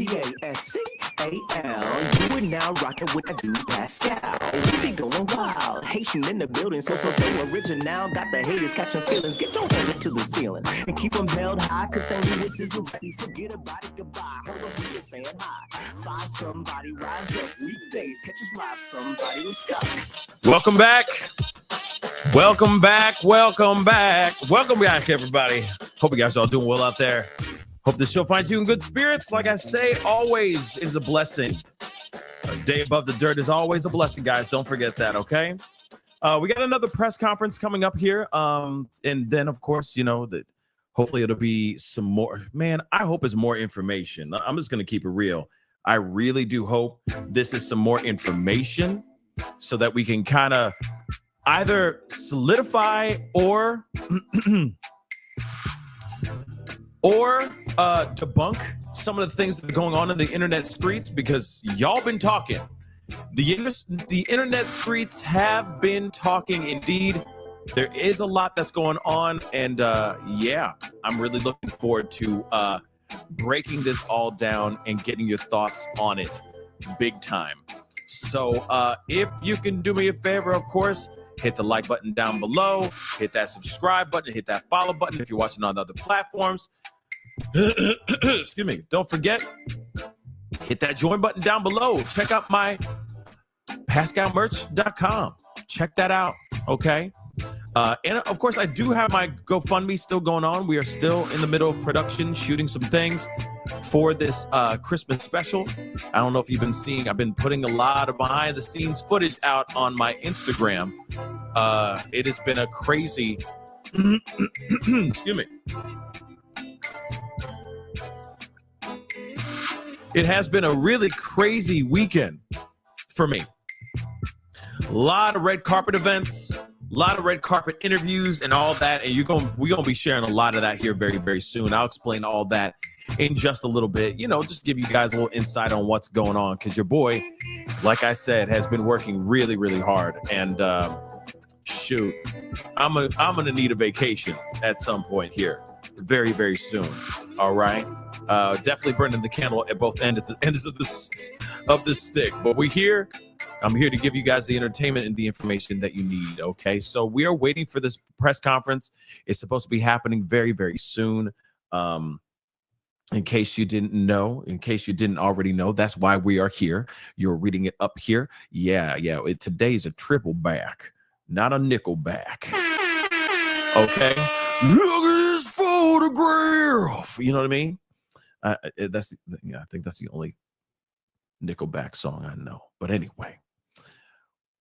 Pascal. You are now rocking with that dude Pascal. We be going wild, Haitian in the building, so original. Got the haters catching feelings. Get your hands up to the ceiling and keep them held high. Cause St. Louis is ready. Forget about it, goodbye. Hold on, we just saying hi. Find somebody, rise up weekdays. Catch us live, somebody. Let's go. Welcome back. Welcome back. Welcome back. Welcome back, everybody. Hope you guys are all doing well out there. Hope this show finds you in good spirits. Like I say, always is a blessing. A day above the dirt is always a blessing, guys. Don't forget that, okay? We got another press conference coming up here. And then, of course, you know, that hopefully it'll be some more. Man, I hope it's more information. I'm just going to keep it real. I really do hope this is some more information so that we can kind of either solidify or debunk some of the things that are going on in the internet streets, because y'all been talking. The internet streets have been talking indeed. There is a lot that's going on, and yeah, I'm really looking forward to breaking this all down and getting your thoughts on it big time. So if you can do me a favor, of course, hit the like button down below, hit that subscribe button, hit that follow button if you're watching on other platforms. Excuse me. Don't forget, hit that join button down below. Check out my PascalMerch.com. Check that out, okay? And, of course, I do have my GoFundMe still going on. We are still in the middle of production, shooting some things for this Christmas special. I don't know if you've been seeing, I've been putting a lot of behind-the-scenes footage out on my Instagram. It has been a crazy... Excuse me. It has been a really crazy weekend for me. A lot of red carpet events, a lot of red carpet interviews and all that. And we're going to be sharing a lot of that here very, very soon. I'll explain all that in just a little bit. You know, just give you guys a little insight on what's going on. Because your boy, like I said, has been working really, really hard. And shoot, I'm gonna need a vacation at some point here very, very soon. All right. Definitely burning the candle at both ends of the stick. But we're here. I'm here to give you guys the entertainment and the information that you need, okay? So we are waiting for this press conference. It's supposed to be happening very, very soon. In case you didn't know, in case you didn't already know, that's why we are here. You're reading it up here. Yeah. Today's a triple back, not a nickel back. Okay? Look at this photograph. You know what I mean? I think that's the only Nickelback song I know. But anyway,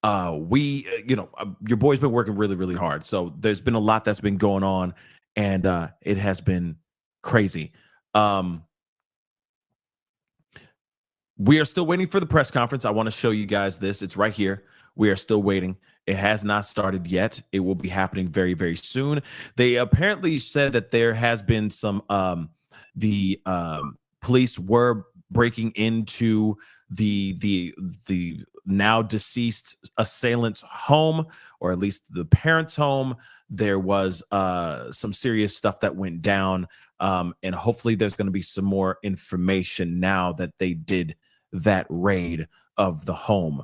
your boy's been working really, really hard. So there's been a lot that's been going on, and it has been crazy. We are still waiting for the press conference. I want to show you guys this. It's right here. We are still waiting. It has not started yet. It will be happening very, very soon. They apparently said that there has been some the police were breaking into the now deceased assailant's home, or at least the parents' home. There was some serious stuff that went down, and hopefully there's going to be some more information now that they did that raid of the home.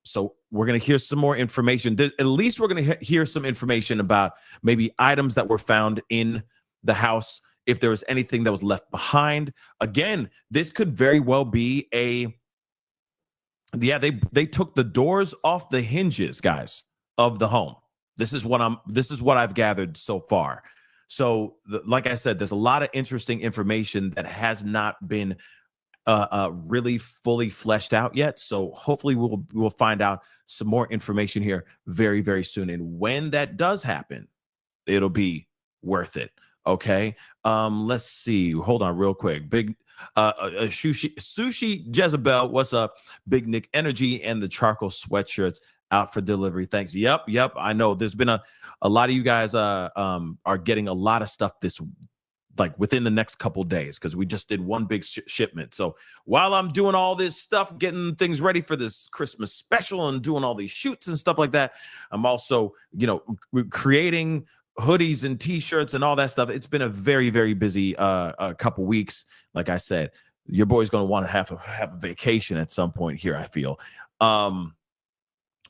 So we're going to hear some more information. At least we're going to hear some information about maybe items that were found in the house, if there was anything that was left behind. Again, this could very well be they took the doors off the hinges, guys, of the home. This is what I've gathered so far. So like I said, there's a lot of interesting information that has not been really fully fleshed out yet. So hopefully we'll find out some more information here very, very soon. And when that does happen, it'll be worth it. Okay. Let's see. Hold on real quick. Big Sushi Jezebel, what's up? Big Nick Energy and the charcoal sweatshirts out for delivery. Thanks. Yep. I know there's been a lot of you guys are getting a lot of stuff this like within the next couple days, because we just did one big shipment. So while I'm doing all this stuff, getting things ready for this Christmas special and doing all these shoots and stuff like that, I'm also, creating hoodies and t-shirts and all that stuff. It's been a very, very busy couple weeks. Like I said, Your boy's going to want to have a vacation at some point here, I feel.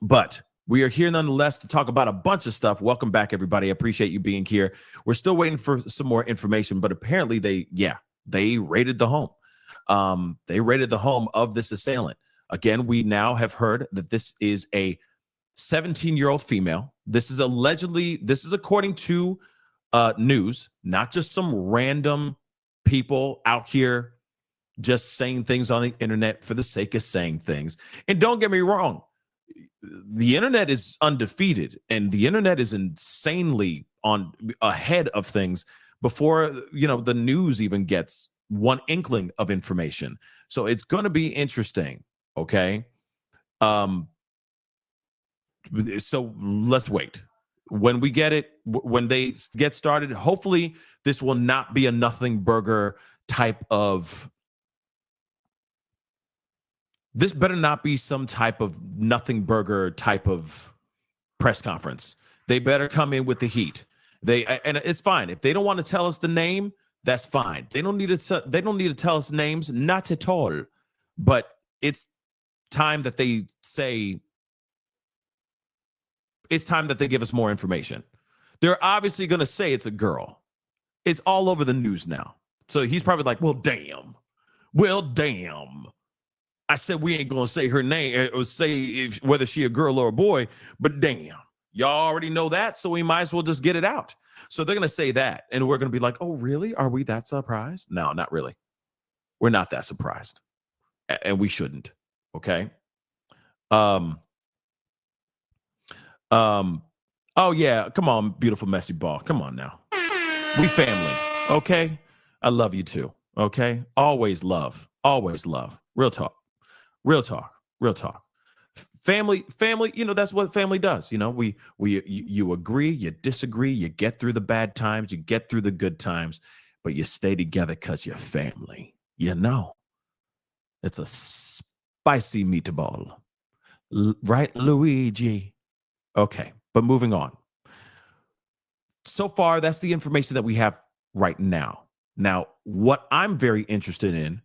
But we are here nonetheless to talk about a bunch of stuff. Welcome back, everybody. I appreciate you being here. We're still waiting for some more information, but apparently they raided the home. They raided the home of this assailant. Again, we now have heard that this is a 17-year-old female. This is according to news, not just some random people out here just saying things on the internet for the sake of saying things. And don't get me wrong, the internet is undefeated, and the internet is insanely on ahead of things before the news even gets one inkling of information. So it's going to be interesting. Okay. So let's wait. When we get it, when they get started, hopefully this will not be a nothing burger type of. This better not be some type of nothing burger type of press conference. They better come in with the heat. And it's fine if they don't want to tell us the name. That's fine. They don't need to tell us names, not at all. But it's time that they say. It's time that they give us more information. They're obviously going to say it's a girl. It's all over the news now. So he's probably like, well, damn. I said we ain't going to say her name or say whether she a girl or a boy, but damn. Y'all already know that, so we might as well just get it out. So they're going to say that, and we're going to be like, oh, really? Are we that surprised? No, not really. We're not that surprised, and we shouldn't, okay? Oh, yeah, come on, beautiful, messy ball. Come on now. We family, okay? I love you too, okay? Always love. Real talk. Family, that's what family does. You agree, you disagree, you get through the bad times, you get through the good times, but you stay together because you're family. It's a spicy meatball. Right, Luigi? Okay, but moving on. So far, that's the information that we have right now. Now, what I'm very interested in,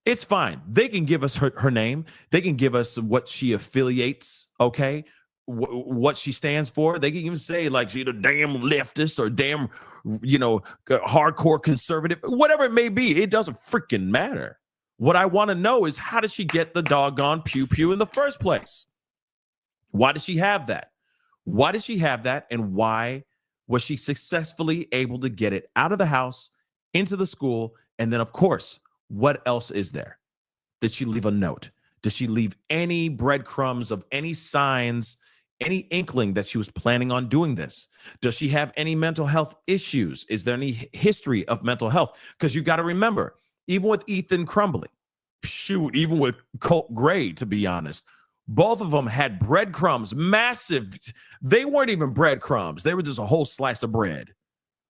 it's fine. They can give us her name. They can give us what she affiliates, okay? What she stands for. They can even say like she's a damn leftist or damn, hardcore conservative, whatever it may be. It doesn't freaking matter. What I want to know is how did she get the doggone pew in the first place? Why did she have that? And why was she successfully able to get it out of the house, into the school, and then, of course, what else is there? Did she leave a note? Did she leave any breadcrumbs of any signs, any inkling that she was planning on doing this? Does she have any mental health issues? Is there any history of mental health? Because you got to remember, even with Ethan Crumbly, even with Colt Gray, to be honest, both of them had breadcrumbs, massive. They weren't even breadcrumbs. They were just a whole slice of bread,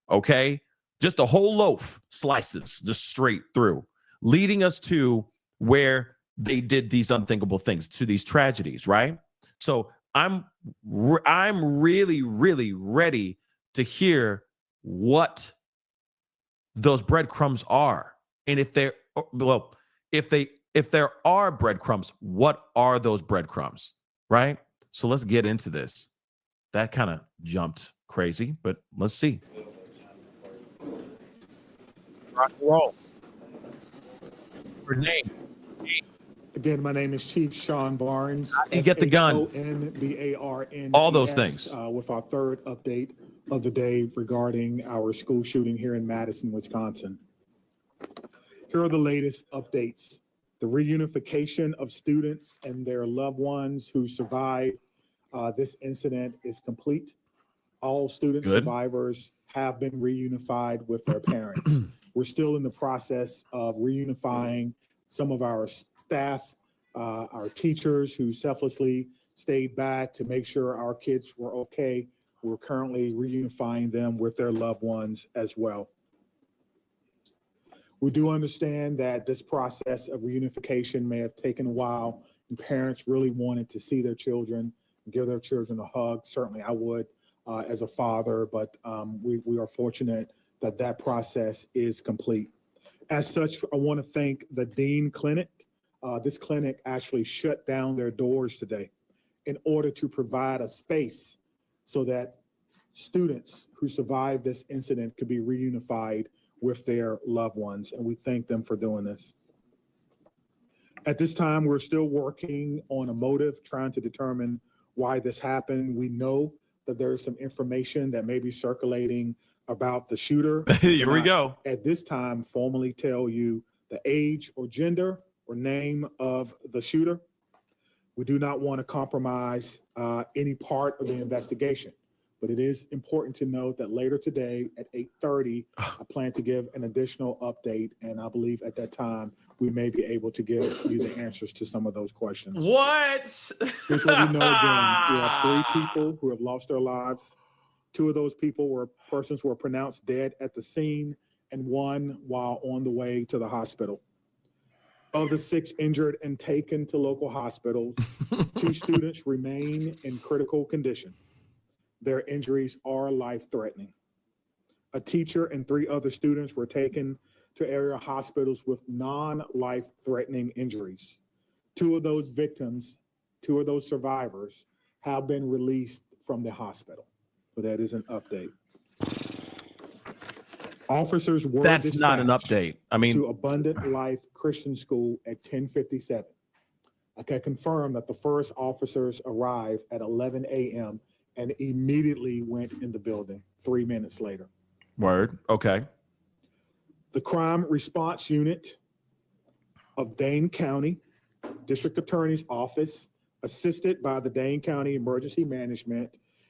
okay? Just a whole loaf, slices, just straight through, leading us to where they did these unthinkable things, to these tragedies, right? So I'm really, really ready to hear what those breadcrumbs are, and if there are breadcrumbs, what are those breadcrumbs, right? So let's get into this. That kind of jumped crazy, but let's see. Rock and roll. Her name. Again, my name is Chief Sean Barnes. You get the gun. SHONBARNES, all those things. With our third update of the day regarding our school shooting here in Madison, Wisconsin. Here are the latest updates. The reunification of students and their loved ones who survived this incident is complete. All student survivors have been reunified with their parents. We're still in the process of reunifying some of our staff, our teachers who selflessly stayed back to make sure our kids were okay. We're currently reunifying them with their loved ones as well. We do understand that this process of reunification may have taken a while, and parents really wanted to see their children, give their children a hug. Certainly I would as a father, but we are fortunate that process is complete. As such, I want to thank the Dean Clinic. This clinic actually shut down their doors today in order to provide a space so that students who survived this incident could be reunified with their loved ones, and we thank them for doing this. At this time, we're still working on a motive, trying to determine why this happened. We know that there is some information that may be circulating about the shooter. Here we go. At this time, formally tell you the age or gender or name of the shooter. We do not want to compromise any part of the investigation. But it is important to note that later today at 8:30, I plan to give an additional update. And I believe at that time, we may be able to give you the answers to some of those questions. What? Here's what we know again. We have 3 people who have lost their lives. 2 of those people were persons who were pronounced dead at the scene, and 1 while on the way to the hospital. Of the 6 injured and taken to local hospitals, 2 students remain in critical condition. Their injuries are life-threatening. A teacher and 3 other students were taken to area hospitals with non-life-threatening injuries. 2 of those victims, 2 of those survivors have been released from the hospital. So that is an update. Officers were That's not an dispatched update. I mean, to Abundant Life Christian School at 10:57. I can confirm that the first officers arrived at 11 a.m. and immediately went in the building 3 minutes later. word. Okay. The Crime Response Unit of Dane County District Attorney's Office, assisted by the Dane County Emergency Management,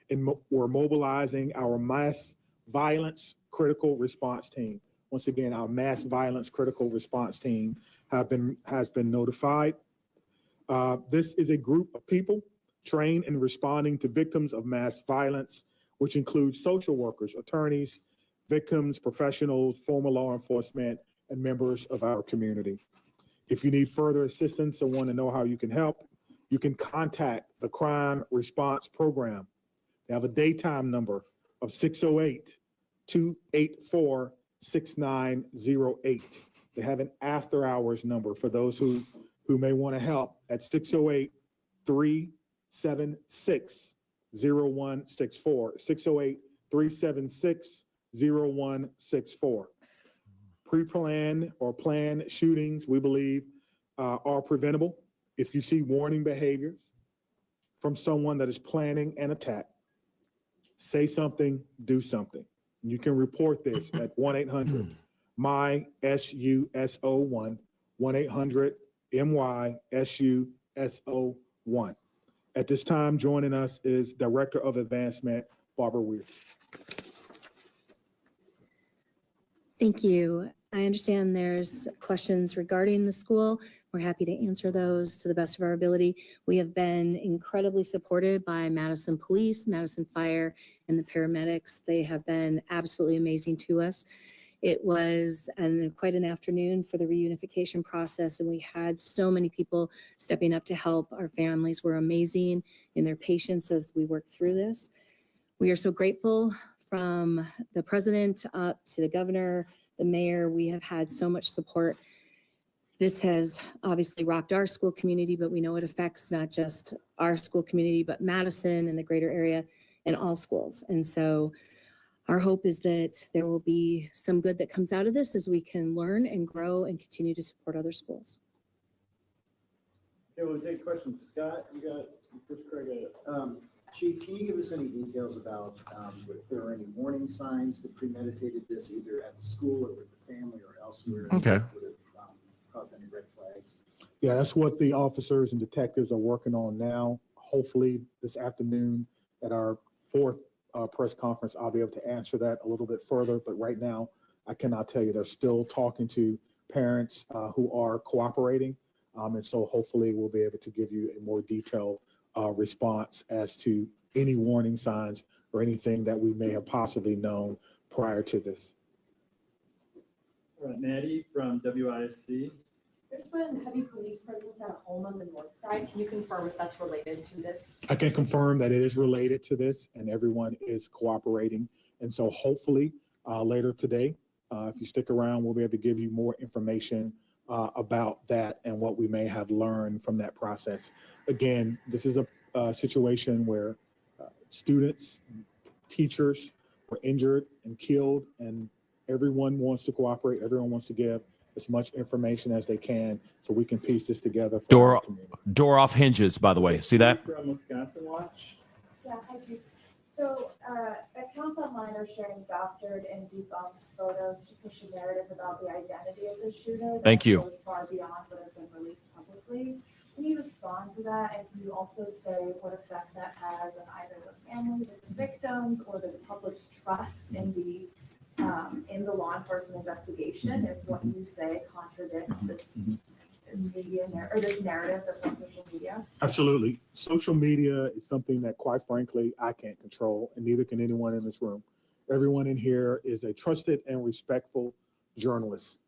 and we're mobilizing our mass violence critical response team. Once again, our mass violence critical response team has been notified. This is a group of people trained in responding to victims of mass violence, which includes social workers, attorneys, victims, professionals, former law enforcement, and members of our community. If you need further assistance or want to know how you can help, you can contact the Crime Response Program. They have a daytime number of 608-284-6908. They have an after hours number for those who may want to help at 608-376-0164, 608-376-0164. Pre-planned or planned shootings, we believe, are preventable. If you see warning behaviors from someone that is planning an attack, say something, do something. You can report this at 1-800-MY-SUSO1, 1-800-MY-SUSO1. At this time, joining us is Director of Advancement, Barbara Weir. Thank you. I understand there's questions regarding the school. We're happy to answer those to the best of our ability. We have been incredibly supported by Madison Police, Madison Fire, and the paramedics. They have been absolutely amazing to us. It was quite an afternoon for the reunification process, and we had so many people stepping up to help. Our families were amazing in their patience as we worked through this. We are so grateful, from the president up to the governor, the mayor. We have had so much support. This has obviously rocked our school community, but we know it affects not just our school community, but Madison and the greater area and all schools. And so our hope is that there will be some good that comes out of this as we can learn and grow and continue to support other schools. Okay, we'll take questions. Scott, you got first Craig. Chief, can you give us any details about if there are any warning signs that premeditated this either at the school or with the family or elsewhere? Okay. That would have caused any red flags? Yeah, that's what the officers and detectives are working on now. Hopefully this afternoon at our 4th press conference, I'll be able to answer that a little bit further. But right now, I cannot tell you. They're still talking to parents who are cooperating. And so hopefully we'll be able to give you a more detailed response as to any warning signs or anything that we may have possibly known prior to this. All right, Maddie from WISC. There's been heavy police presence at a home on the north side. Can you confirm if that's related to this? I can confirm that it is related to this and everyone is cooperating. And so hopefully later today, If you stick around, we'll be able to give you more information about that and what we may have learned from that process. Again, this is a situation where students, teachers were injured and killed, and everyone wants to cooperate. Everyone wants to give as much information as they can so we can piece this together for our community. Door off hinges, by the way. See that? From Wisconsin Watch. Yeah, hi, Chief. So, accounts online are sharing doctored and debunked photos to push a narrative about the identity of the shooter. Thank you. That goes far beyond what has been released publicly. Can you respond to that? And can you also say what effect that has on either the families of the victims or the public's trust in the law enforcement investigation if what you say contradicts this media or this narrative that's on social media? Absolutely. Social media is something that, quite frankly, I can't control, and neither can anyone in this room. Everyone in here is a trusted and respectful journalist,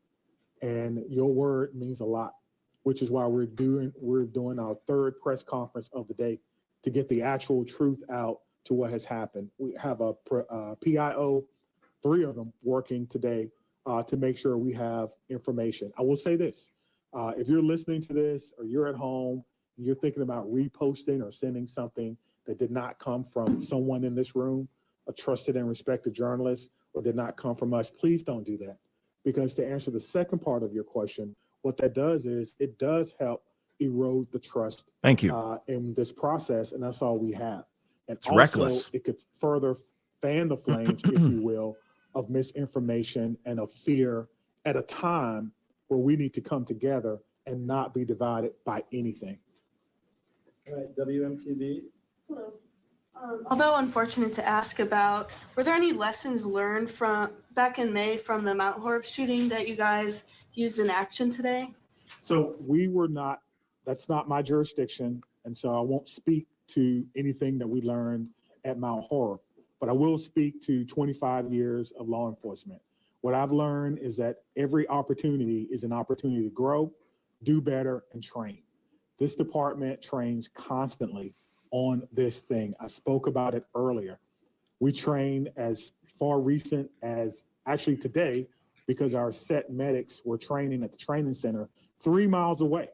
and your word means a lot, which is why we're doing our third press conference of the day to get the actual truth out to what has happened. We have a PIO, 3 of them working today to make sure we have information. I will say this. If you're listening to this or you're at home, and you're thinking about reposting or sending something that did not come from someone in this room, a trusted and respected journalist, or did not come from us, please don't do that. Because to answer the second part of your question, what that does is it does help erode the trust. Thank you. In this process, and that's all we have. And It's also, reckless. it could further fan the flames, if you will, of misinformation and of fear at a time where we need to come together and not be divided by anything. All right, WMTV. Hello. Although unfortunate to ask about, were there any lessons learned from back in May from the Mount Horeb shooting that you guys used in action today? So that's not my jurisdiction. And so I won't speak to anything that we learned at Mount Horeb, but I will speak to 25 years of law enforcement. What I've learned is that every opportunity is an opportunity to grow, do better, and train. This department trains constantly on this thing. I spoke about it earlier. We train as far recent as actually today because our set medics were training at the training center 3 miles away,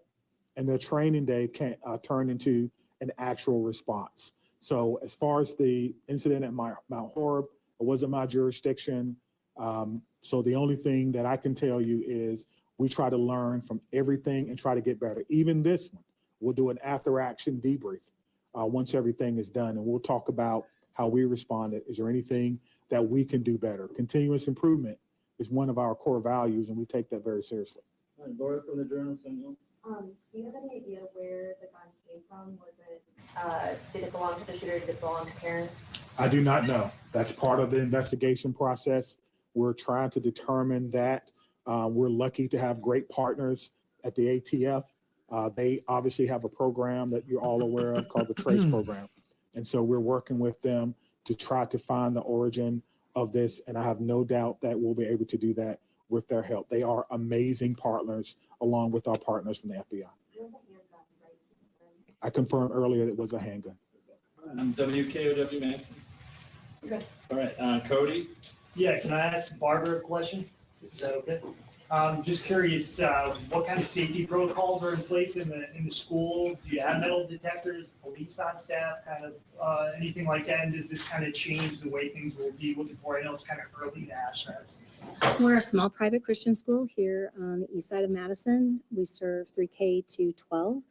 and their training day can turn into an actual response. So as far as the incident at Mount Horeb, it wasn't my jurisdiction. So the only thing that I can tell you is we try to learn from everything and try to get better. Even this one, we'll do an after action debrief once everything is done. And we'll talk about how we responded. Is there anything that we can do better? Continuous improvement is one of our core values, and we take that very seriously. All right, Laura from the Journal Sentinel. Do you have any idea where the gun came from? Was it, did it belong to the shooter? Did it belong to parents? I do not know. That's part of the investigation process. We're trying to determine that. We're lucky to have great partners at the ATF. They obviously have a program that you're all aware of called the TRACE program. And so we're working with them to try to find the origin of this. And I have no doubt that we'll be able to do that with their help. They are amazing partners along with our partners from the FBI. I confirmed earlier it was a handgun. WKOW Madison. Okay. All right, Cody. Yeah, can I ask Barbara a question? Is that okay? Just curious, what kind of safety protocols are in place in the school? Do you have metal detectors, police on staff, kind of anything like that? And does this kind of change the way things will be looking for? I know it's kind of early to ask that. We're a small private Christian school here on the east side of Madison. We serve 3K to 12.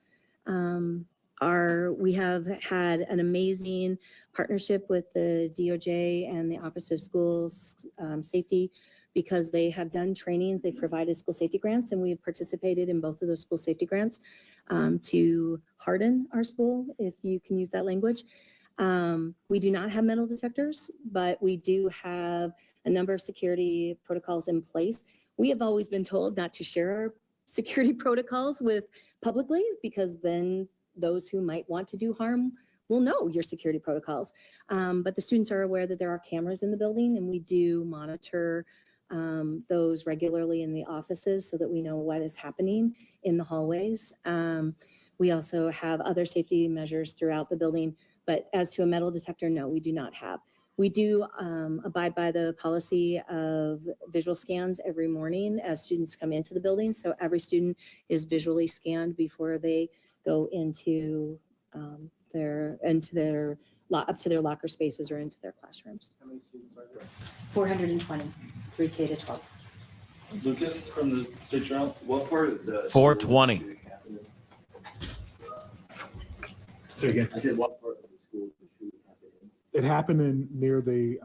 We have had an amazing partnership with the DOJ and the Office of Schools Safety because they have done trainings, they've provided school safety grants, and we've participated in both of those school safety grants to harden our school, if you can use that language. We do not have metal detectors, but we do have a number of security protocols in place. We have always been told not to share our security protocols with publicly because then those who might want to do harm will know your security protocols. But the students are aware that there are cameras in the building, and we do monitor those regularly in the offices so that we know what is happening in the hallways. We also have other safety measures throughout the building, but as to a metal detector, no, we do not have. We do abide by the policy of visual scans every morning as students come into the building. So every student is visually scanned before they go into up to their locker spaces or into their classrooms. How many students are there? 420, 3K to 12. Lucas from the State Journal. What part of the 420. shooting happened in? So again, I said what part of the school the shooting happened in? it happened in near the,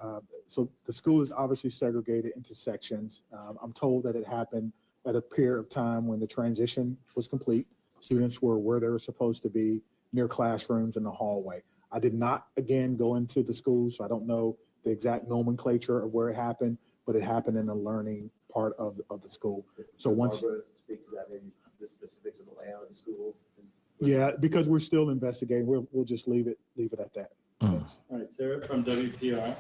so the school is obviously segregated into sections. I'm told that it happened at a period of time when the transition was complete. Students were where they were supposed to be, near classrooms in the hallway. I did not, again, go into the school, so I don't know the exact nomenclature of where it happened, but it happened in the learning part of the school. So once, Barbara, speak to that, maybe the specifics of the layout of the school. yeah, because we're still investigating, we'll just leave it at that. Thanks. All right, Sarah from WPR.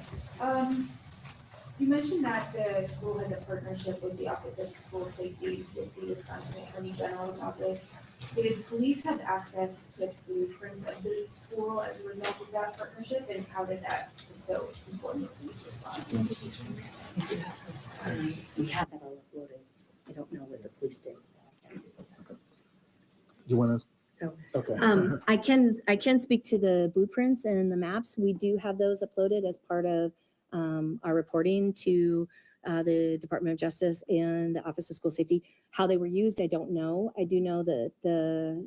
You mentioned that the school has a partnership with the Office of School Safety with the Wisconsin Attorney General's office. Did police have access to blueprints of the school as a result of that partnership, and how did that so inform the police response? We have that all uploaded. I don't know what the police did. You want to? So Okay. I can speak to the blueprints and the maps. We do have those uploaded as part of our reporting to the Department of Justice and the Office of School Safety. How they were used, I don't know. I do know that the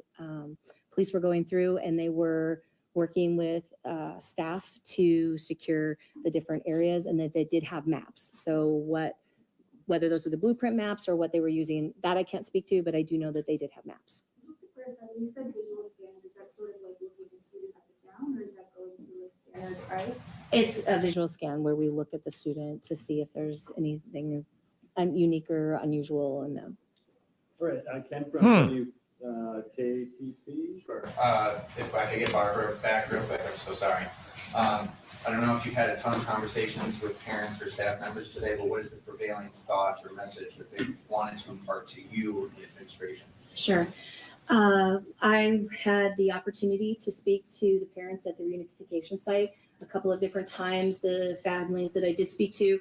police were going through and they were working with staff to secure the different areas, and that they did have maps. So whether those were the blueprint maps or what they were using, that I can't speak to, but I do know that they did have maps. Just to clarify, when you said visual scan, is that sort of like looking the student up and down, or is that going through a scanner device? It's a visual scan where we look at the student to see if there's anything unique or unusual in them. All right, Ken from KPP. Sure. If I could get Barbara back real quick, I'm so sorry. I don't know if you've had a ton of conversations with parents or staff members today, but what is the prevailing thought or message that they wanted to impart to you or the administration? Sure. I had the opportunity to speak to the parents at the reunification site a couple of different times. The families that I did speak to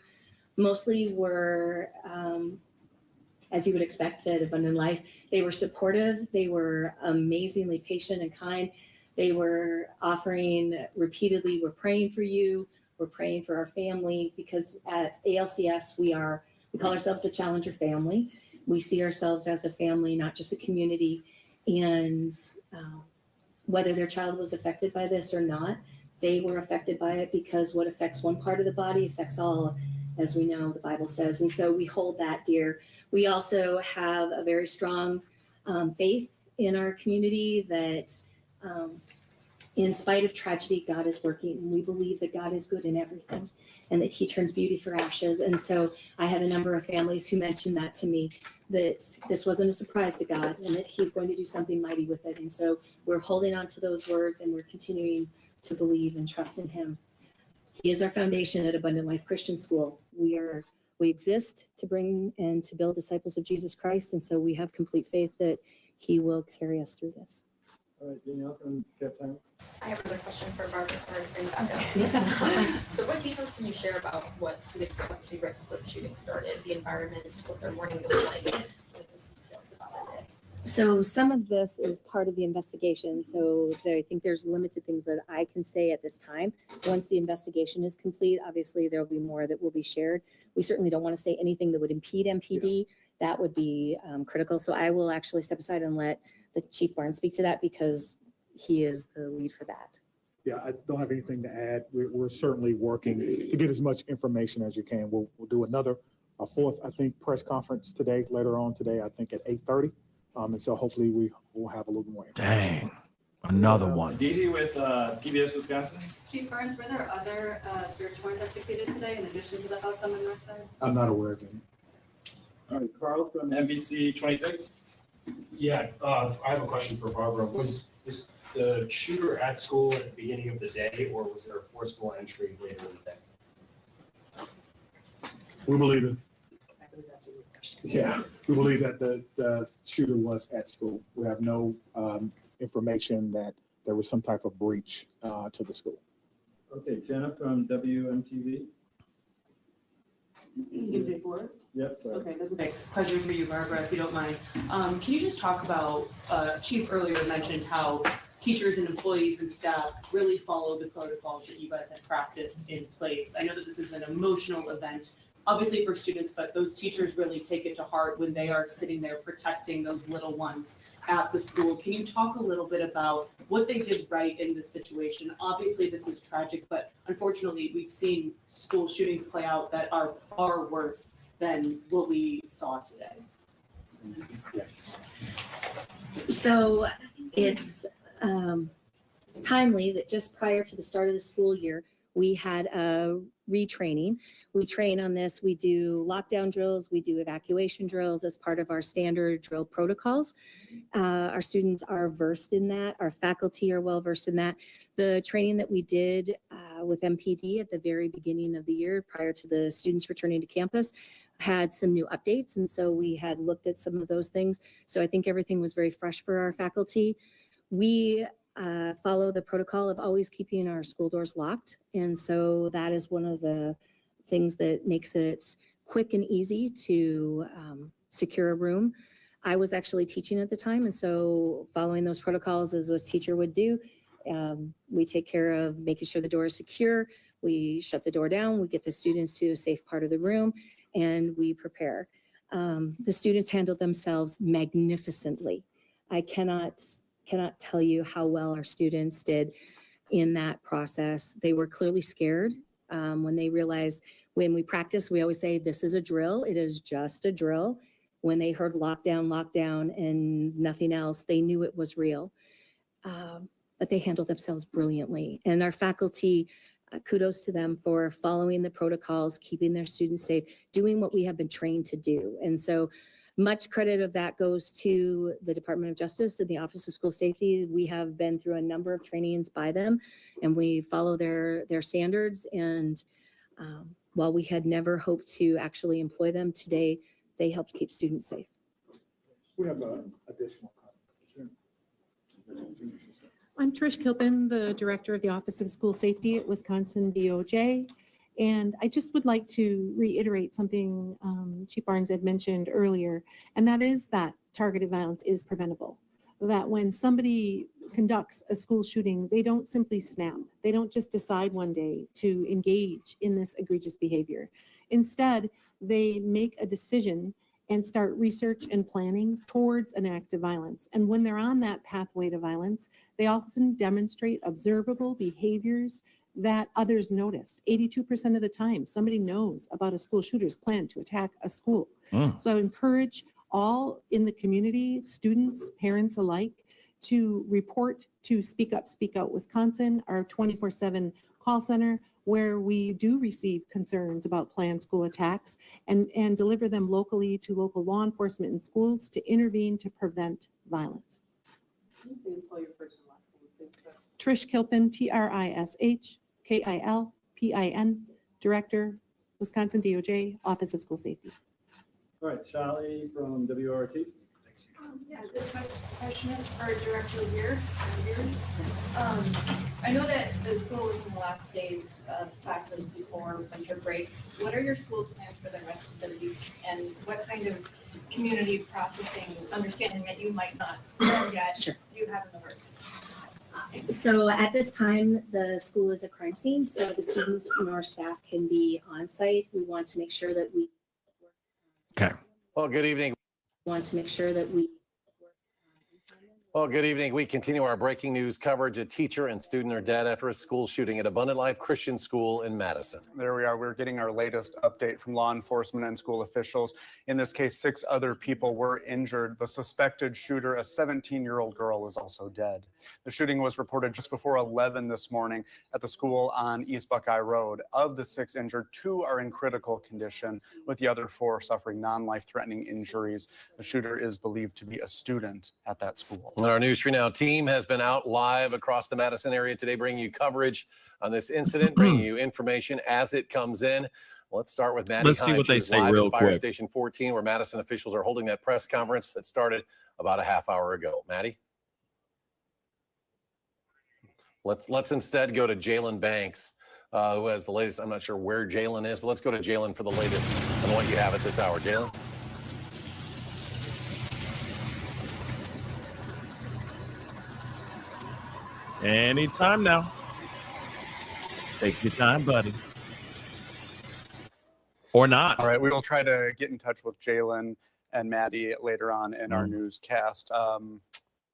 mostly were, as you would expect at Abundant Life, they were supportive. They were amazingly patient and kind. They were offering repeatedly, we're praying for you. We're praying for our family, because at ALCS, we call ourselves the Challenger family. We see ourselves as a family, not just a community. And whether their child was affected by this or not, they were affected by it, because what affects one part of the body affects all, as we know, the Bible says. And so we hold that dear. We also have a very strong faith in our community that in spite of tragedy, God is working. And we believe that God is good in everything and that he turns beauty for ashes. And so I had a number of families who mentioned that to me, that this wasn't a surprise to God and that he's going to do something mighty with it. And so we're holding on to those words and we're continuing to believe and trust in him. He is our foundation at Abundant Life Christian School. We exist to bring and to build disciples of Jesus Christ. And so we have complete faith that he will carry us through this. All right, Danielle from CashApp. I have another question for Barbara. Sorry to bring back up. So what details can you share about what students went to right before the shooting started, the environment, what their morning was like? Some of those details about that day. So some of this is part of the investigation. So I think there's limited things that I can say at this time. Once the investigation is complete, obviously there will be more that will be shared. We certainly don't want to say anything that would impede MPD. That would be critical. So I will actually step aside and let the Chief Barnes speak to that, because he is the lead for that. Yeah, I don't have anything to add. We're certainly working to get as much information as you can. We'll do a fourth, I think, press conference today, later on today, I think at 8:30. And so hopefully we will have a little more information. Dang, another one. DD with PBS Wisconsin. Chief Barnes, were there other search warrants executed today in addition to the house on the north side? I'm not aware of any. All right, Carl from NBC 26. Yeah, I have a question for Barbara. Was this the shooter at school at the beginning of the day, or was there a forcible entry later in the day? We believe it. I believe that's a good question. Yeah, we believe that the shooter was at school. We have no information that there was some type of breach to the school. Okay, Jenna from WMTV. MJ4? Yep, sorry. Okay, that's okay. Question for you, Barbara, if you don't mind. Can you just talk about, Chief earlier mentioned how teachers and employees and staff really follow the protocols that you guys have practiced in place? I know that this is an emotional event, obviously for students, but those teachers really take it to heart when they are sitting there protecting those little ones at the school. Can you talk a little bit about what they did right in this situation? Obviously, this is tragic, but unfortunately, we've seen school shootings play out that are far worse than what we saw today. So it's timely that just prior to the start of the school year, we had a retraining. We train on this. We do lockdown drills. We do evacuation drills as part of our standard drill protocols. Our students are versed in that. Our faculty are well versed in that. The training that we did with MPD at the very beginning of the year prior to the students returning to campus had some new updates. And so we had looked at some of those things. So I think everything was very fresh for our faculty. We follow the protocol of always keeping our school doors locked. And so that is one of the things that makes it quick and easy to secure a room. I was actually teaching at the time. And so following those protocols as a teacher would do, we take care of making sure the door is secure. We shut the door down. We get the students to a safe part of the room and we prepare. The students handled themselves magnificently. I cannot tell you how well our students did in that process. They were clearly scared when they realized, when we practice, we always say, this is a drill. It is just a drill. When they heard lockdown, lockdown, and nothing else, they knew it was real. But they handled themselves brilliantly. And our faculty, kudos to them for following the protocols, keeping their students safe, doing what we have been trained to do. And so much credit of that goes to the Department of Justice and the Office of School Safety. We have been through a number of trainings by them and we follow their standards. And while we had never hoped to actually employ them today, they helped keep students safe. We have additional comment. I'm Trish Kilpin, the Director of the Office of School Safety at Wisconsin DOJ. And I just would like to reiterate something Chief Barnes had mentioned earlier, and that is that targeted violence is preventable. That when somebody conducts a school shooting, they don't simply snap. They don't just decide one day to engage in this egregious behavior. Instead, they make a decision and start research and planning towards an act of violence. And when they're on that pathway to violence, they often demonstrate observable behaviors that others notice. 82% of the time, somebody knows about a school shooter's plan to attack a school. So I encourage all in the community, students, parents alike, to report to Speak Up, Speak Out Wisconsin, our 24/7 call center, where we do receive concerns about planned school attacks and deliver them locally to local law enforcement and schools to intervene to prevent violence. Can you say spell your first and last name, please? Trish Kilpin, TRISHKILPIN, Director, Wisconsin DOJ, Office of School Safety. All right, Charlie from WRT. Yeah, this question is for Director Weir. I know that the school was in the last days of classes before winter break. What are your school's plans for the rest of the week? And what kind of community processing, understanding that you might not know yet, do you have in the works? So at this time, the school is a crime scene, so the students and our staff can be on site. We want to make sure that we Well, good evening. want to make sure that we Well, good evening. We continue our breaking news coverage. A teacher and student are dead after a school shooting at Abundant Life Christian School in Madison. There we are. We're getting our latest update from law enforcement and school officials. In this case, 6 other people were injured. The suspected shooter, a 17-year-old girl, is also dead. The shooting was reported just before 11 this morning at the school on East Buckeye Road. Of the 6 injured, 2 are in critical condition, with the other 4 suffering non-life-threatening injuries. The shooter is believed to be a student at that school. Our News 3 Now team has been out live across the Madison area today, bringing you coverage on this incident, bringing you information as it comes in. Let's start with Maddie. Let's see what they say real Fire quick. Station 14, where Madison officials are holding that press conference that started about a half hour ago. Maddie? Let's instead go to Jalen Banks. who has the latest. I'm not sure where Jalen is, but let's go to Jalen for the latest on what you have at this hour. Jalen? Anytime now. Take your time, buddy. Or not. All right, we will try to get in touch with Jalen and Maddie later on in our newscast.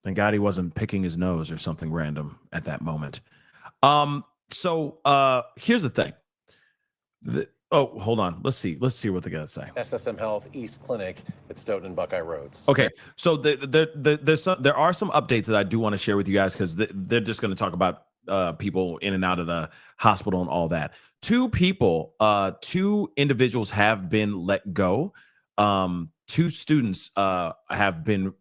Thank God he wasn't picking his nose or something random at that moment. So here's the thing. Hold on. Let's see what they got to say. SSM Health East Clinic at Stoughton and Buckeye Roads. Okay, so there are some updates that I do want to share with you guys because they're just going to talk about people in and out of the hospital and all that. Two individuals have been let go. 2 students have been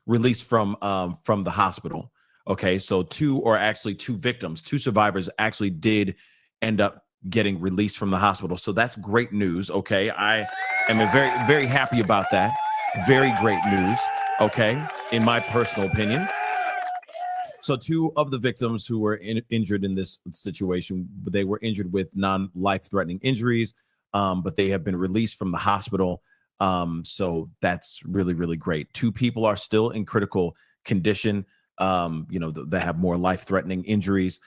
released from the hospital. Okay, so 2 victims, 2 survivors actually did end up getting released from the hospital. So that's great news. Okay, I am very, very happy about that. Very great news. Okay, in my personal opinion. So 2 of the victims who were injured in this situation, they were injured with non-life-threatening injuries, but they have been released from the hospital. So that's really, really great. 2 people are still in critical condition. They have more life-threatening injuries.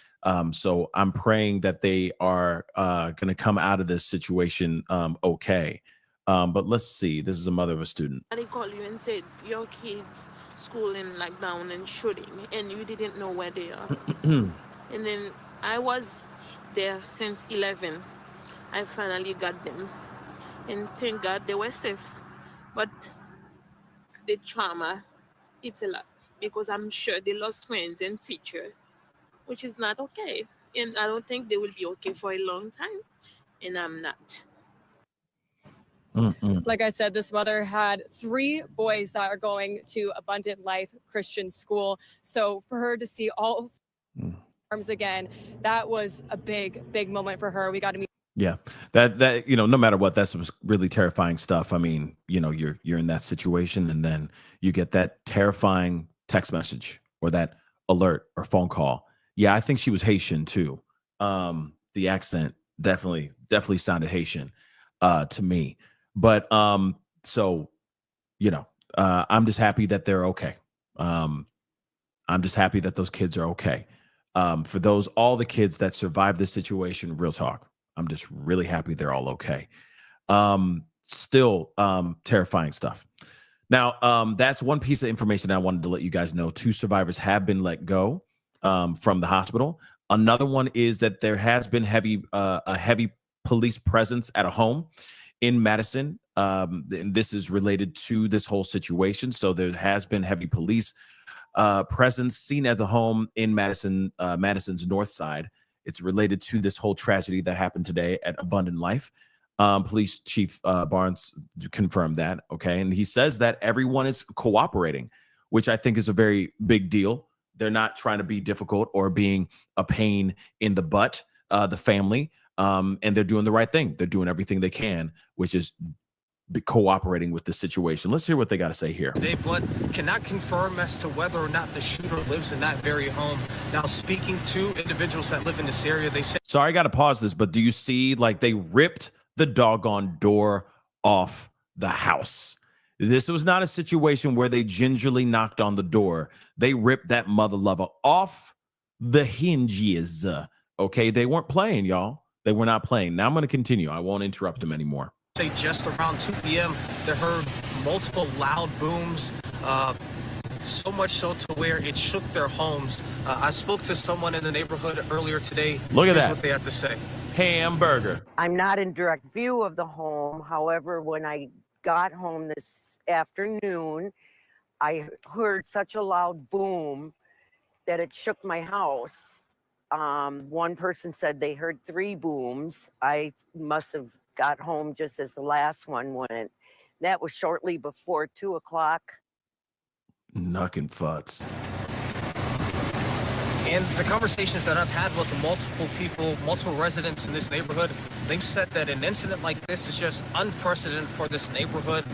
So I'm praying that they are going to come out of this situation okay. But let's see. This is a mother of a student. They called you and said your kids' school in lockdown and shooting, and you didn't know where they are. And then I was there since 11. I finally got them, and thank God they were safe. But the trauma, it's a lot because I'm sure they lost friends and teachers, which is not okay. And I don't think they will be okay for a long time, and I'm not. Like I said, this mother had 3 boys that are going to Abundant Life Christian School. So for her to see all arms again, that was a big, big moment for her. We got to meet. Yeah, that no matter what, that's really terrifying stuff. I mean, you're in that situation, and then you get that terrifying text message or that alert or phone call. Yeah, I think she was Haitian too. The accent definitely sounded Haitian to me. But I'm just happy that they're okay. I'm just happy that those kids are okay. For all the kids that survived this situation, real talk, I'm just really happy they're all okay. Still terrifying stuff. Now, that's one piece of information I wanted to let you guys know. 2 survivors have been let go from the hospital. Another one is that there has been a heavy police presence at a home in Madison. And this is related to this whole situation. So there has been heavy police presence seen at the home in Madison's north side. It's related to this whole tragedy that happened today at Abundant Life. Police Chief Barnes confirmed that. Okay. And he says that everyone is cooperating, which I think is a very big deal. They're not trying to be difficult or being a pain in the butt, the family. And they're doing the right thing. They're doing everything they can, which is cooperating with the situation. Let's hear what they got to say here. They cannot confirm as to whether or not the shooter lives in that very home. Now, speaking to individuals that live in this area, they say. Sorry, I got to pause this, but do you see they ripped the doggone door off the house? This was not a situation where they gingerly knocked on the door. They ripped that mother lover off the hinges. Okay, they weren't playing, y'all. They were not playing. Now I'm going to continue. I won't interrupt them anymore. Say just around 2 p.m., they heard multiple loud booms, so much so to where it shook their homes. I spoke to someone in the neighborhood earlier today. Look at Here's that. what they had to say. Hamburger. I'm not in direct view of the home. However, when I got home this afternoon, I heard such a loud boom that it shook my house. One person said they heard 3 booms. I must have got home just as the last one went. That was shortly before 2 o'clock. Knuckin' futz. And the conversations that I've had with multiple people, multiple residents in this neighborhood, they've said that an incident like this is just unprecedented for this neighborhood.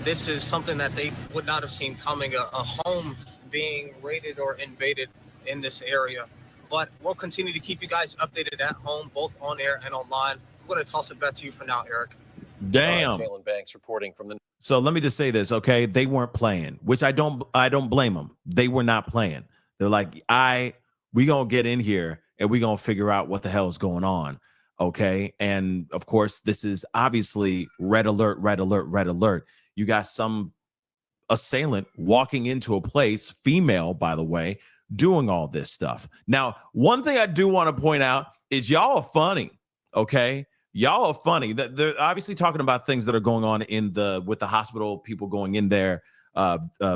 This is something that they would not have seen coming, a home being raided or invaded in this area. but we'll continue to keep you guys updated at home, both on air and online. I'm going to toss it back to you for now, Eric. Damn. Jalen Banks reporting from the. So let me just say this, okay? They weren't playing, which I don't blame them. They were not playing. They're like, we gonna get in here and we gonna figure out what the hell is going on, okay? And of course, this is obviously red alert, red alert, red alert. You got some assailant walking into a place, female, by the way, doing all this stuff. Now, one thing I do want to point out is y'all are funny, okay? Y'all are funny. That they're obviously talking about things that are going on with the hospital, people going in there,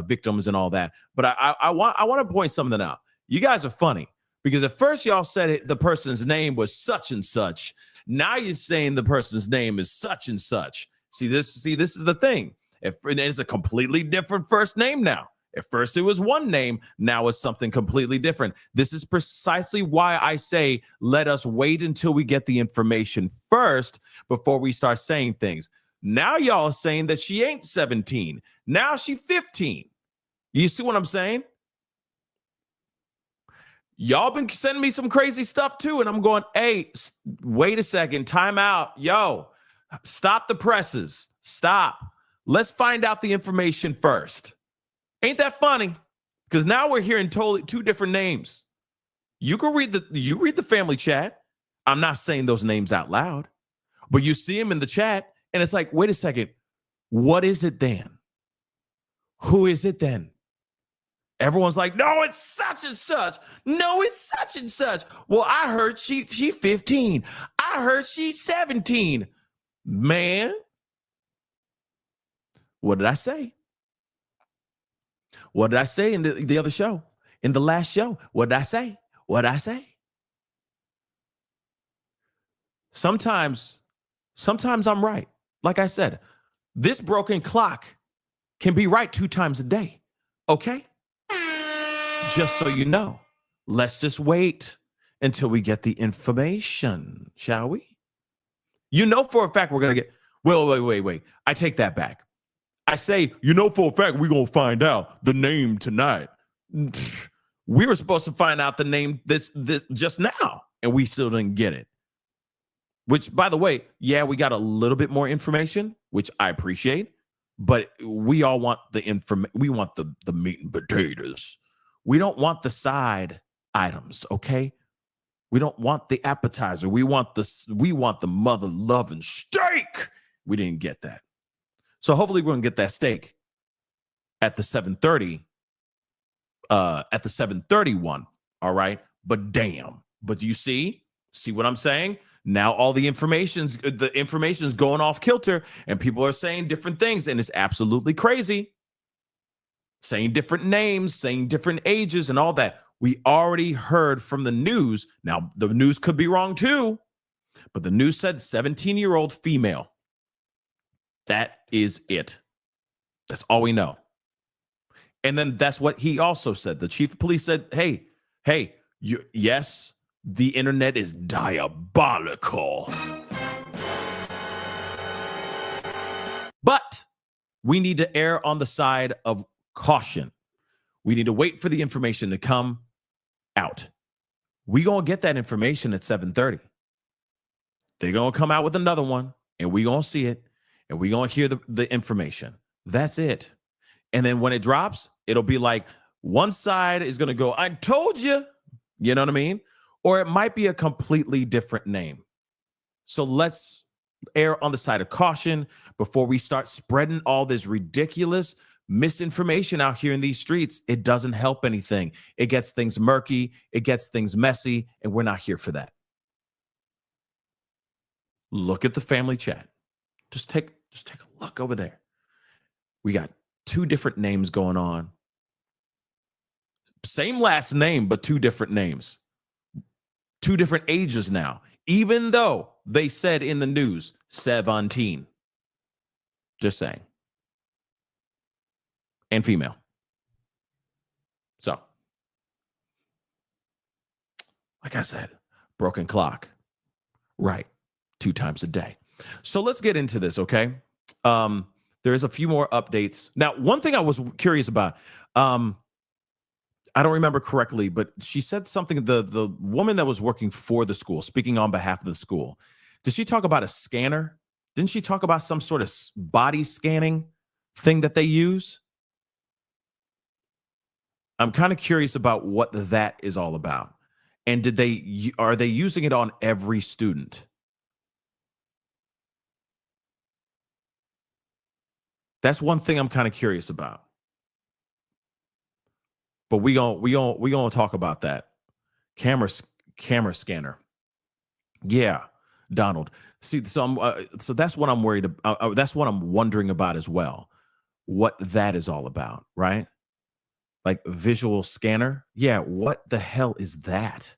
victims and all that. But I want to point something out. You guys are funny because at first y'all said the person's name was such and such. Now you're saying the person's name is such and such. See, this is the thing. It's a completely different first name now. At first, it was one name. Now it's something completely different. This is precisely why I say, let us wait until we get the information first before we start saying things. Now y'all are saying that she ain't 17. Now she's 15. You see what I'm saying? Y'all been sending me some crazy stuff too. And I'm going, hey, wait a second. Time out. Yo, stop the presses. Stop. Let's find out the information first. Ain't that funny? Because now we're hearing totally two different names. You can read the family chat. I'm not saying those names out loud, but you see them in the chat, and it's like, wait a second, what is it then? Who is it then? Everyone's like, no, it's such and such. No, it's such and such. Well, I heard she 15. I heard she's 17. Man, what did I say? What did I say in the other show? In the last show? What did I say? What did I say? Sometimes I'm right. Like I said, this broken clock can be right 2 times a day. Okay? Just so you know. Let's just wait until we get the information, shall we? You know for a fact we're going to get... Wait. I take that back. I say, you know for a fact we're going to find out the name tonight. We were supposed to find out the name this just now, and we still didn't get it. Which, by the way, yeah, we got a little bit more information, which I appreciate, but we all want the we want the meat and potatoes. We don't want the side items, okay? We don't want the appetizer. We want the mother-loving steak. We didn't get that. So hopefully we're going to get that steak at the 7:30 one, all right? But damn. But you see what I'm saying? Now all the information's going off kilter and people are saying different things and it's absolutely crazy. Saying different names, saying different ages and all that. We already heard from the news. Now the news could be wrong too, but the news said 17-year-old female. That is it. That's all we know. And then that's what he also said. The chief of police said, hey, yes, the internet is diabolical. But we need to err on the side of caution. We need to wait for the information to come out. We're going to get that information at 7:30. They're going to come out with another one, and we're going to see it. And we're going to hear the information. That's it. And then when it drops, it'll be like one side is going to go, I told you. You know what I mean? Or it might be a completely different name. So let's err on the side of caution before we start spreading all this ridiculous misinformation out here in these streets. It doesn't help anything. It gets things murky. It gets things messy. And we're not here for that. Look at the family chat. Just take a look over there. We got 2 different names going on. Same last name, but 2 different names. 2 different ages now. Even though they said in the news, 17. Just saying. And female. So, like I said, broken clock. Right. 2 times a day. So let's get into this, okay? There's a few more updates. Now, one thing I was curious about, I don't remember correctly, but she said something. The woman that was working for the school, speaking on behalf of the school, did she talk about a scanner? Didn't she talk about some sort of body scanning thing that they use? I'm kind of curious about what that is all about. And are they using it on every student? That's one thing I'm kind of curious about. But we gonna talk about that. Camera scanner. Yeah, Donald. See, so that's what I'm worried about. That's what I'm wondering about as well. What that is all about, right? Like visual scanner. Yeah, what the hell is that?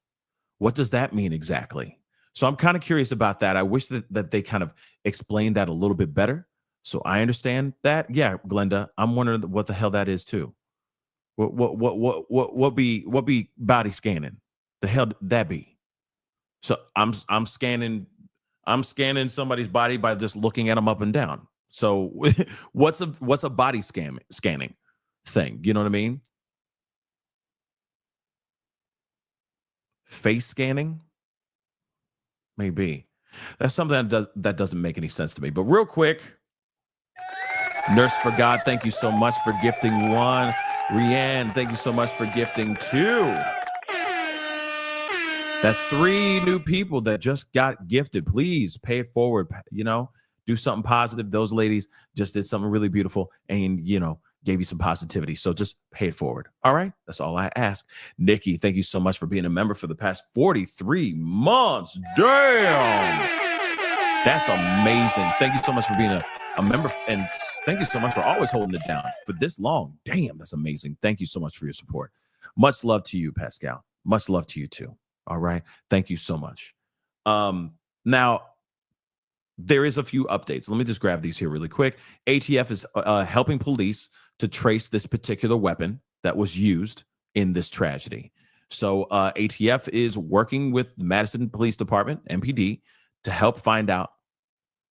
What does that mean exactly? So I'm kind of curious about that. I wish that they kind of explained that a little bit better, so I understand that. Yeah, Glenda, I'm wondering what the hell that is too. What be body scanning? The hell that be? So I'm scanning somebody's body by just looking at them up and down. So what's a body scanning thing? You know what I mean? Face scanning? Maybe. That's something that doesn't make any sense to me. But real quick, Nurse for God, thank you so much for gifting 1. Rianne, thank you so much for gifting 2. That's 3 new people that just got gifted. Please pay it forward. Do something positive. Those ladies just did something really beautiful and, gave you some positivity. So just pay it forward. All right. That's all I ask. Nikki, thank you so much for being a member for the past 43 months. Damn. That's amazing. Thank you so much for being a member. And thank you so much for always holding it down for this long. Damn, that's amazing. Thank you so much for your support. Much love to you, Pascal. Much love to you too. All right. Thank you so much. Now, there is a few updates. Let me just grab these here really quick. ATF is helping police to trace this particular weapon that was used in this tragedy. So ATF is working with the Madison Police Department, MPD, to help find out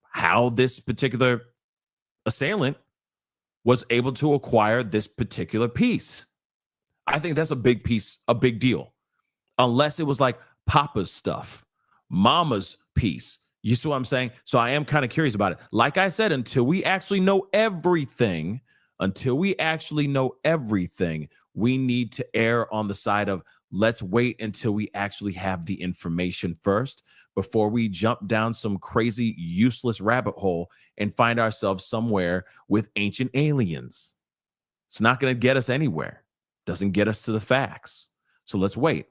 how this particular assailant was able to acquire this particular piece. I think that's a big piece, a big deal. Unless it was like Papa's stuff, Mama's piece. You see what I'm saying? So I am kind of curious about it. Like I said, until we actually know everything, we need to err on the side of let's wait until we actually have the information first before we jump down some crazy, useless rabbit hole and find ourselves somewhere with ancient aliens. It's not going to get us anywhere. Doesn't get us to the facts. So let's wait.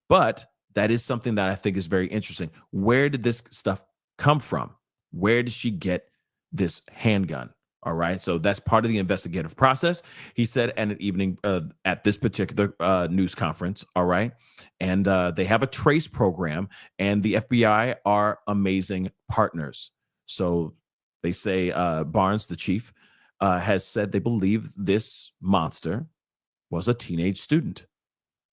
But that is something that I think is very interesting. Where did this stuff come from? Where did she get this handgun? All right. So that's part of the investigative process. He said at an evening at this particular news conference. All right. And they have a trace program, and the FBI are amazing partners. So they say Barnes, the chief, has said they believe this monster was a teenage student,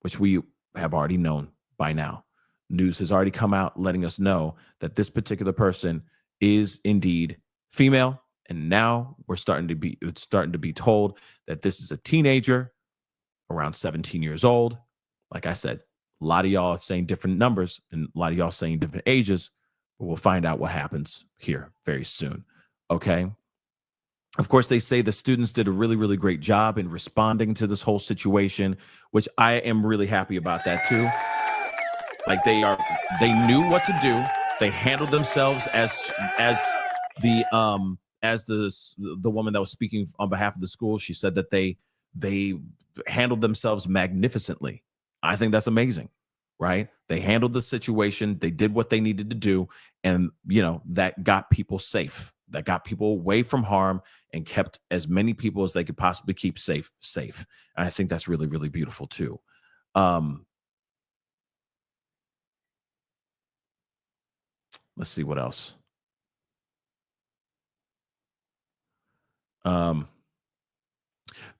which we have already known by now. News has already come out letting us know that this particular person is indeed female. And now it's starting to be told that this is a teenager around 17 years old. Like I said, a lot of y'all are saying different numbers and a lot of y'all saying different ages, but we'll find out what happens here very soon. Okay. Of course, they say the students did a really, really great job in responding to this whole situation, which I am really happy about that too. Like they knew what to do. They handled themselves as the woman that was speaking on behalf of the school. She said that they handled themselves magnificently. I think that's amazing, right? They handled the situation. They did what they needed to do. And, that got people safe. That got people away from harm and kept as many people as they could possibly keep safe. And I think that's really, really beautiful too. Let's see what else. But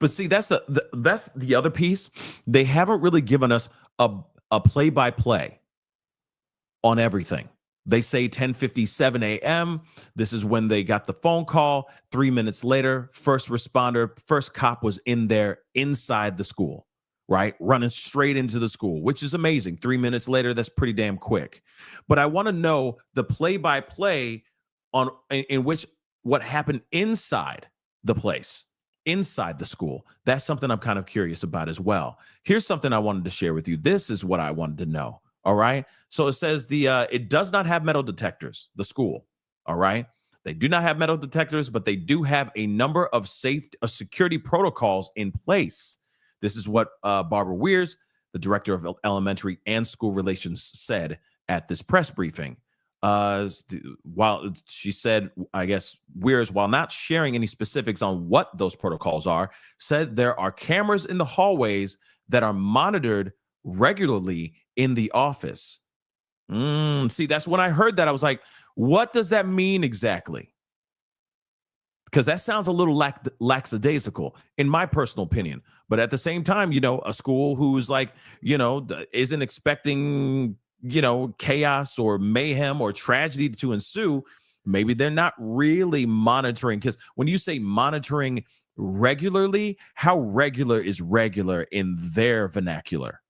see, that's the other piece. They haven't really given us a play-by-play on everything. They say 10:57 a.m. This is when they got the phone call. 3 minutes later, first cop was inside the school, right? Running straight into the school, which is amazing. 3 minutes later, that's pretty damn quick. But I want to know the play-by-play in which what happened inside the place, inside the school. That's something I'm kind of curious about as well. Here's something I wanted to share with you. This is what I wanted to know. All right. So it says it does not have metal detectors, the school. All right. They do not have metal detectors, but they do have a number of security protocols in place. This is what Barbara Weirs, the director of elementary and school relations, said at this press briefing. While she said, I guess, Weirs, while not sharing any specifics on what those protocols are, said there are cameras in the hallways that are monitored regularly in the office. See, that's when I heard that. I was like, what does that mean exactly? Because that sounds a little lackadaisical, in my personal opinion. But at the same time, a school who's like, isn't expecting, chaos or mayhem or tragedy to ensue, maybe they're not really monitoring. Because when you say monitoring regularly, how regular is regular in their vernacular?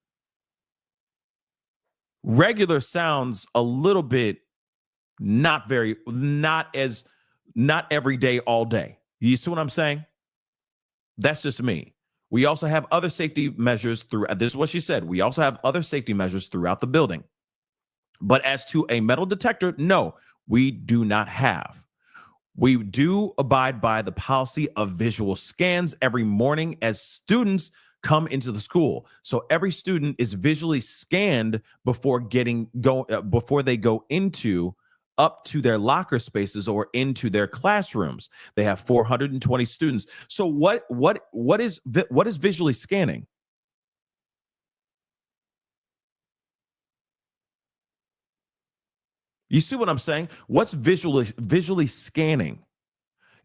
Regular sounds a little bit not every day, all day. You see what I'm saying? That's just me. We also have other safety measures this is what she said. We also have other safety measures throughout the building. But as to a metal detector, no, we do not have. We do abide by the policy of visual scans every morning as students come into the school. So every student is visually scanned before they go into up to their locker spaces or into their classrooms. They have 420 students. So what is visually scanning? You see what I'm saying? What's visually scanning?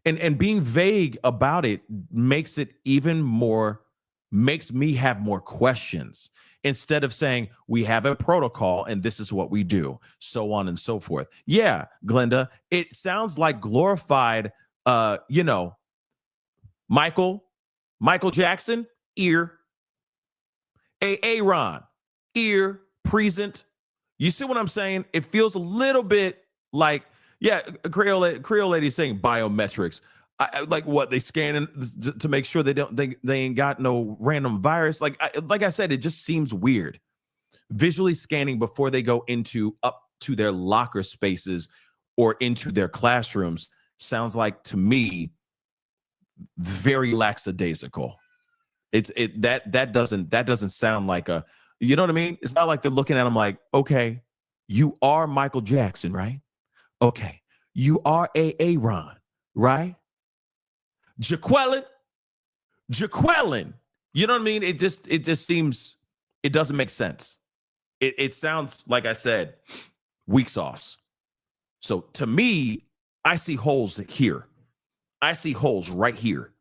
And being vague about it makes me have more questions instead of saying we have a protocol and this is what we do, so on and so forth. Yeah, Glenda, it sounds like glorified, Michael Jackson, ear. Aaron, ear, present. You see what I'm saying? It feels a little bit like, yeah, Creole lady saying biometrics. Like what they scanning to make sure they ain't got no random virus. Like I said, it just seems weird. Visually scanning before they go up to their locker spaces or into their classrooms sounds like, to me, very lackadaisical. That doesn't sound like a, you know what I mean? It's not like they're looking at them like, okay, you are Michael Jackson, right? Okay, you are Aaron, right? Jaqueline. You know what I mean? It just seems, it doesn't make sense. It sounds, like I said, weak sauce. So to me, I see holes here. I see holes right here.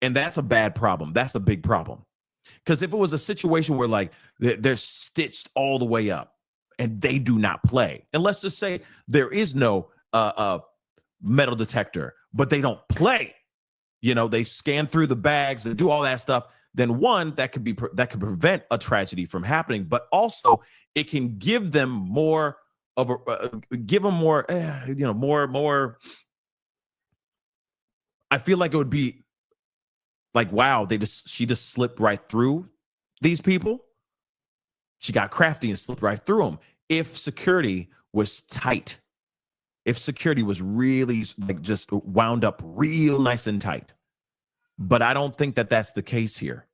And that's a bad problem. That's a big problem. Because if it was a situation where like they're stitched all the way up and they do not play, and let's just say there is no metal detector, but they don't play, they scan through the bags and do all that stuff, then one, that could prevent a tragedy from happening, but also it can give them more of more. I feel like it would be like, wow, she just slipped right through these people. She got crafty and slipped right through them. If security was tight, if security was really like just wound up real nice and tight. But I don't think that that's the case here.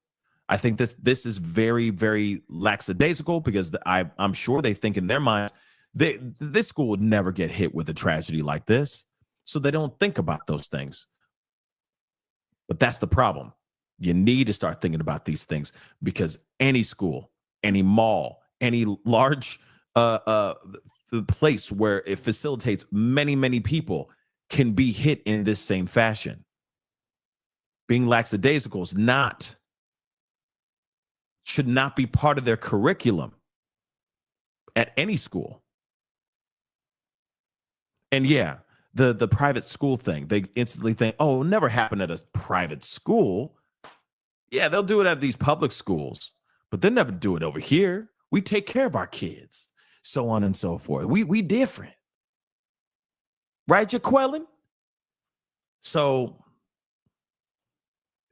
I think this is very, very lackadaisical because I'm sure they think in their minds this school would never get hit with a tragedy like this. So they don't think about those things. But that's the problem. You need to start thinking about these things because any school, any mall, any large place where it facilitates many, many people can be hit in this same fashion. Being lackadaisical should not be part of their curriculum at any school. And yeah, the private school thing, they instantly think, oh, it'll never happen at a private school. Yeah, they'll do it at these public schools, but they never do it over here. We take care of our kids, so on and so forth. We different. Right, Jaqueline? So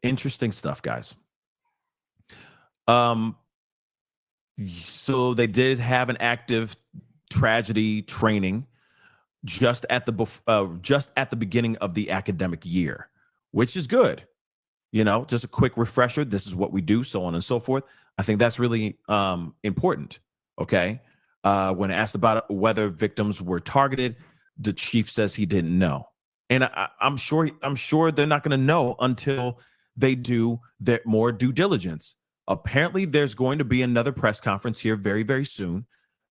interesting stuff, guys. So they did have an active tragedy training just at the beginning of the academic year, which is good. You know, just a quick refresher. This is what we do, so on and so forth. I think that's really important. Okay. When asked about whether victims were targeted, the chief says he didn't know, and I'm sure they're not going to know until they do their more due diligence. Apparently, there's going to be another press conference here very, very soon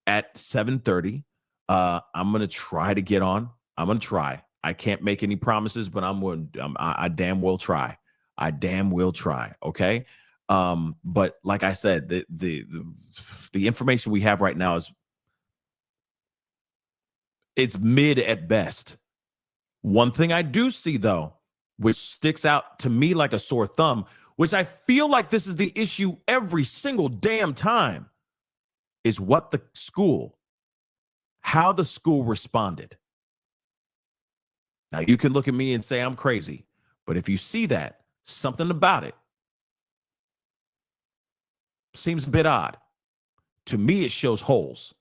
at 7:30. I'm going to try to get on. I'm going to try. I can't make any promises, but I damn well try. I damn will try. Okay. But like I said, the information we have right now it's mid at best. One thing I do see though, which sticks out to me like a sore thumb, which I feel like this is the issue every single damn time, is how the school responded. Now you can look at me and say I'm crazy, but if you see that, something about it seems a bit odd. To me, it shows holes.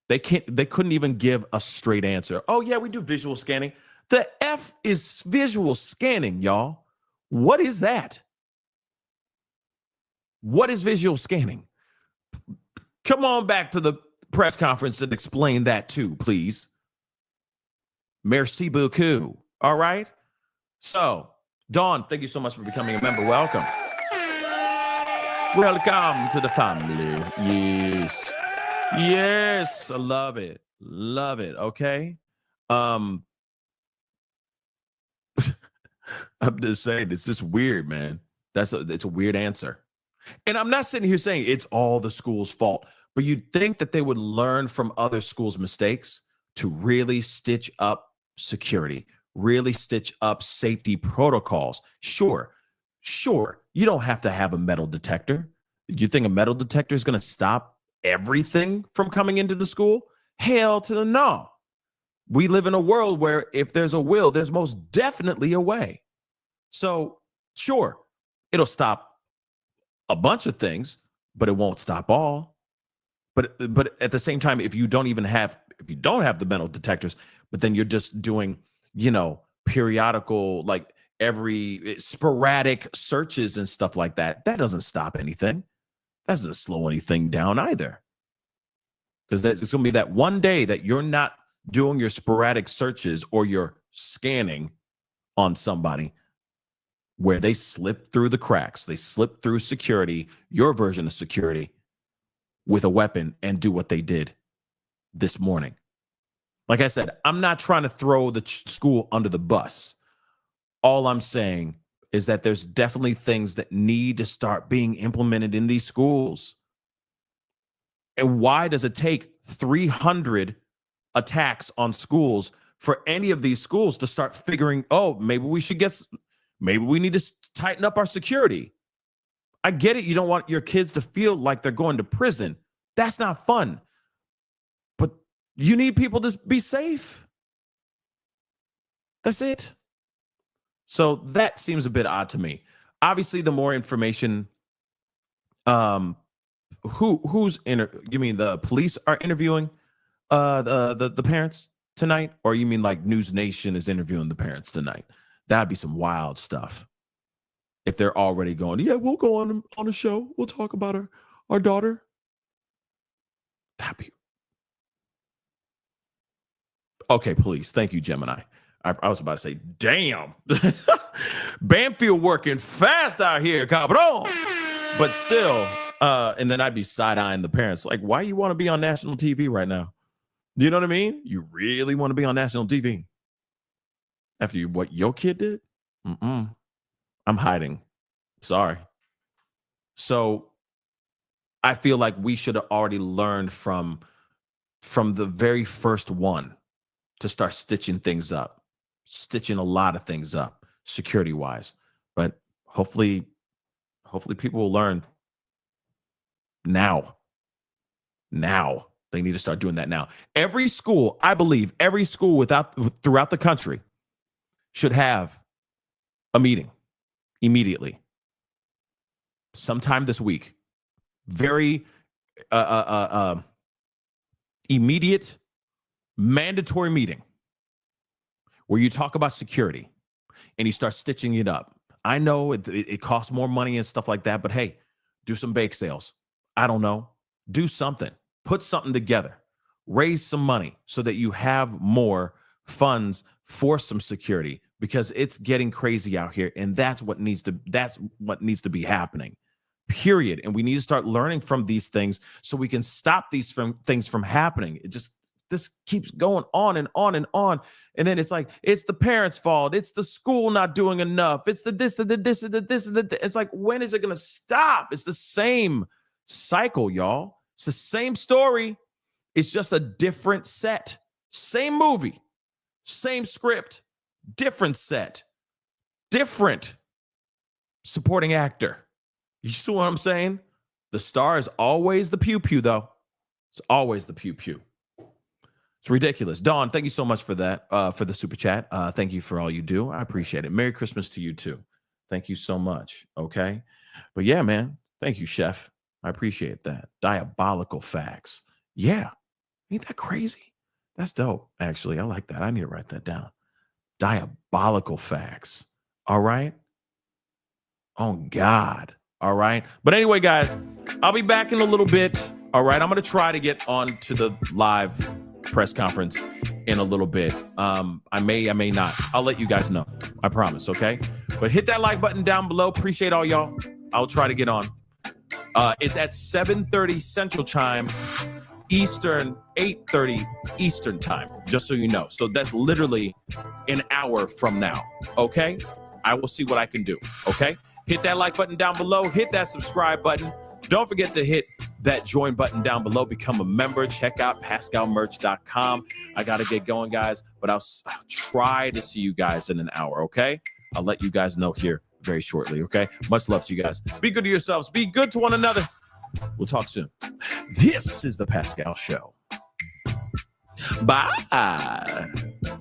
They couldn't even give a straight answer. Oh yeah, we do visual scanning. The F is visual scanning, y'all. What is that? What is visual scanning? Come on back to the press conference and explain that too, please. Merci beaucoup. All right. So, Dawn, thank you so much for becoming a member. Welcome. Welcome to the family. Yes. Yes. I love it. Love it. Okay. I'm just saying, it's just weird, man. It's a weird answer. And I'm not sitting here saying it's all the school's fault, but you'd think that they would learn from other schools' mistakes to really stitch up security, really stitch up safety protocols. Sure, you don't have to have a metal detector. Do you think a metal detector is going to stop everything from coming into the school? Hell to the no. We live in a world where if there's a will, there's most definitely a way. So, sure, it'll stop a bunch of things, but it won't stop all. But at the same time, if you don't have the metal detectors, but then you're just doing, periodical, like every sporadic searches and stuff like that, that doesn't stop anything. That doesn't slow anything down either. Because it's going to be that one day that you're not doing your sporadic searches or your scanning on somebody where they slip through the cracks, they slip through security, your version of security, with a weapon and do what they did this morning. Like I said, I'm not trying to throw the school under the bus. All I'm saying is that there's definitely things that need to start being implemented in these schools. And why does it take 300 attacks on schools for any of these schools to start figuring, oh, maybe we need to tighten up our security? I get it. You don't want your kids to feel like they're going to prison. That's not fun. But you need people to be safe. That's it. So that seems a bit odd to me. Obviously, the more information, you mean the police are interviewing the parents tonight? Or you mean like News Nation is interviewing the parents tonight? That'd be some wild stuff. If they're already going, yeah, we'll go on a show. We'll talk about our daughter. That'd be okay. Police, thank you, Gemini. I was about to say, damn, Banfield working fast out here, cabrón. But still, and then I'd be side-eyeing the parents, like, why you want to be on national TV right now? You know what I mean? You really want to be on national TV after what your kid did? I'm hiding. Sorry. So I feel like we should have already learned from the very first one to start stitching things up, stitching a lot of things up security wise. But hopefully people will learn Now. They need to start doing that now. Every school, I believe, every school throughout the country should have a meeting immediately. Sometime this week. Very immediate, mandatory meeting where you talk about security and you start stitching it up. I know it costs more money and stuff like that, but hey, do some bake sales. I don't know. Do something. Put something together. Raise some money so that you have more funds for some security, because it's getting crazy out here, and that's what needs to be happening. Period. And we need to start learning from these things so we can stop these things from happening. This keeps going on and on and on. And then it's like, it's the parents' fault. It's the school not doing enough. It's the this, and the this, and the this, and the. It's like, when is it going to stop? It's the same cycle, y'all. It's the same story. It's just a different set. Same movie, same script, different set, different supporting actor. You see what I'm saying? The star is always the pew-pew, though. It's always the pew-pew. It's ridiculous. Dawn, thank you so much for that, for the super chat. Thank you for all you do. I appreciate it. Merry Christmas to you, too. Thank you so much. Okay? But yeah, man. Thank you, Chef. I appreciate that. Diabolical facts. Yeah. Ain't that crazy? That's dope, actually. I like that. I need to write that down. Diabolical facts. All right? Oh, God. All right? But anyway, guys, I'll be back in a little bit. All right? I'm going to try to get on to the live press conference in a little bit. I may not. I'll let you guys know. I promise, okay? But hit that like button down below. Appreciate all y'all. I'll try to get on. It's at 7:30 Central Time, Eastern, 8:30 Eastern Time, just so you know. So that's literally an hour from now, okay? I will see what I can do, okay? Hit that like button down below. Hit that subscribe button. Don't forget to hit that join button down below. Become a member. Check out PascalMerch.com. I got to get going, guys, but I'll try to see you guys in an hour, okay? I'll let you guys know here very shortly, okay? Much love to you guys. Be good to yourselves. Be good to one another. We'll talk soon. This is The Pascal Show. Bye.